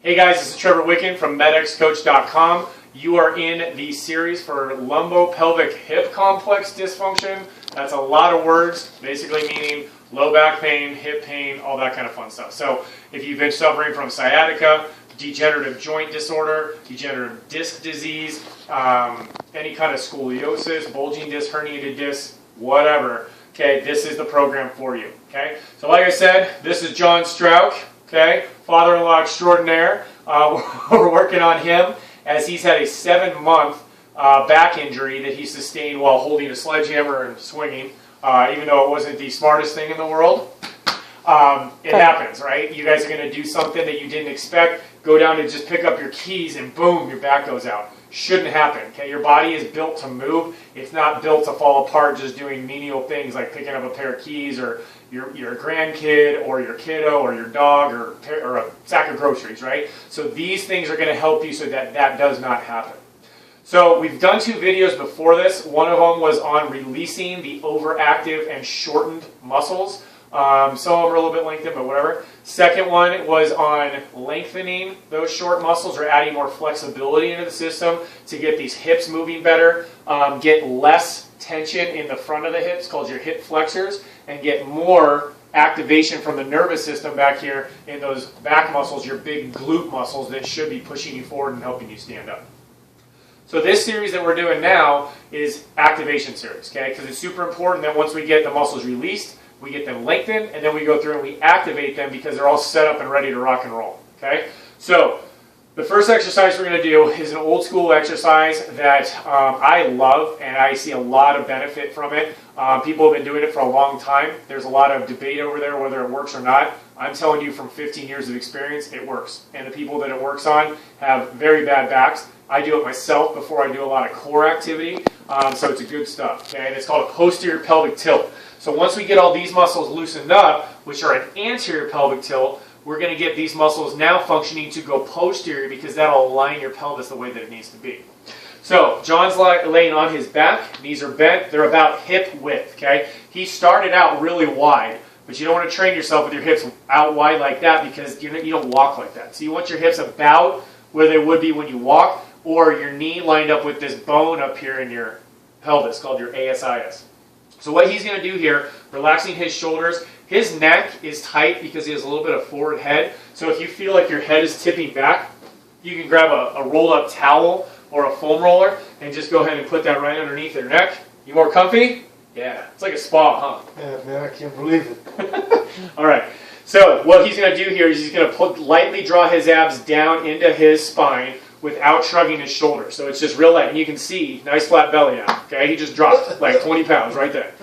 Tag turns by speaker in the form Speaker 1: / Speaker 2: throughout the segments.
Speaker 1: Hey guys, this is Trevor Wicken from medxcoach.com. You are in the series for lumbo-pelvic hip complex dysfunction. That's a lot of words, basically meaning low back pain, hip pain, all that kind of fun stuff. So if you've been suffering from sciatica, degenerative joint disorder, degenerative disc disease, any kind of scoliosis, bulging disc, herniated disc, whatever, okay, this is the program for you, okay? So like I said, this is John Strauch, okay, father-in-law extraordinaire. We're working on him as he's had a 7-month back injury that he sustained while holding a sledgehammer and swinging, even though it wasn't the smartest thing in the world. It happens, right? You guys are going to do something that you didn't expect, go down to just pick up your keys, and boom, your back goes out. Shouldn't happen, okay? Your body is built to move. It's not built to fall apart just doing menial things like picking up a pair of keys or your grandkid or your kiddo or your dog or a sack of groceries, right? So these things are going to help you so that that does not happen. So we've done 2 videos before this. One of them was on releasing the overactive and shortened muscles. Some of them are a little bit lengthened, but whatever. Second one was on lengthening those short muscles or adding more flexibility into the system to get these hips moving better, get less tension in the front of the hips, called your hip flexors, and get more activation from the nervous system back here in those back muscles, your big glute muscles that should be pushing you forward and helping you stand up. So this series that we're doing now is activation series, okay? Because it's super important that once we get the muscles released, we get them lengthened, and then we go through and we activate them because they're all set up and ready to rock and roll, okay? So the first exercise we're going to do is an old school exercise that I love, and I see a lot of benefit from it. People have been doing it for a long time. There's a lot of debate over there whether it works or not. I'm telling you from 15 years of experience, it works. And the people that it works on have very bad backs. I do it myself before I do a lot of core activity, so it's a good stuff, okay? And it's called a posterior pelvic tilt. So once we get all these muscles loosened up, which are an anterior pelvic tilt, we're going to get these muscles now functioning to go posterior because that'll align your pelvis the way that it needs to be. So John's laying on his back, knees are bent, they're about hip width, okay? He started out really wide, but you don't want to train yourself with your hips out wide like that because you don't walk like that. So you want your hips about where they would be when you walk, or your knee lined up with this bone up here in your pelvis called your ASIS. So what he's going to do here, relaxing his shoulders, his neck is tight because he has a little bit of forward head. So if you feel like your head is tipping back, you can grab a rolled up towel or a foam roller and just go ahead and put that right underneath their neck. You more comfy? Yeah, it's like a spa, huh?
Speaker 2: Yeah, man, I can't believe it.
Speaker 1: All right. So what he's going to do here is he's going to lightly draw his abs down into his spine without shrugging his shoulders. So it's just real light. And you can see, nice flat belly now. Okay, he just dropped like 20 pounds right there.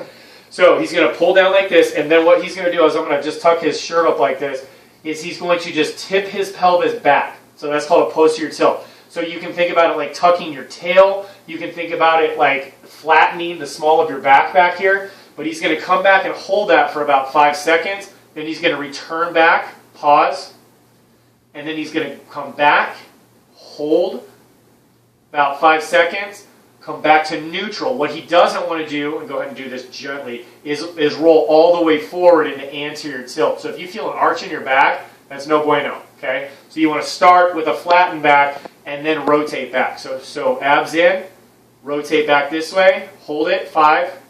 Speaker 1: So he's going to pull down like this, and then what he's going to do is I'm going to just tuck his shirt up like this, is he's going to just tip his pelvis back. So that's called a posterior tilt. So you can think about it like tucking your tail. You can think about it like flattening the small of your back here. But he's going to come back and hold that for about 5 seconds. Then he's going to return back, pause, and then he's going to come back, hold, about 5 seconds, come back to neutral. What he doesn't want to do, and go ahead and do this gently, is roll all the way forward into anterior tilt. So if you feel an arch in your back, that's no bueno, okay? So you want to start with a flattened back and then rotate back. So abs in, rotate back this way, hold it, 5,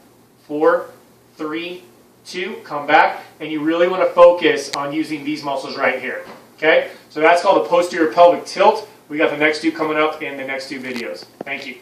Speaker 1: 4, 3, 2, come back, and you really want to focus on using these muscles right here, okay? So that's called a posterior pelvic tilt. We got the next 2 coming up in the next 2 videos. Thank you.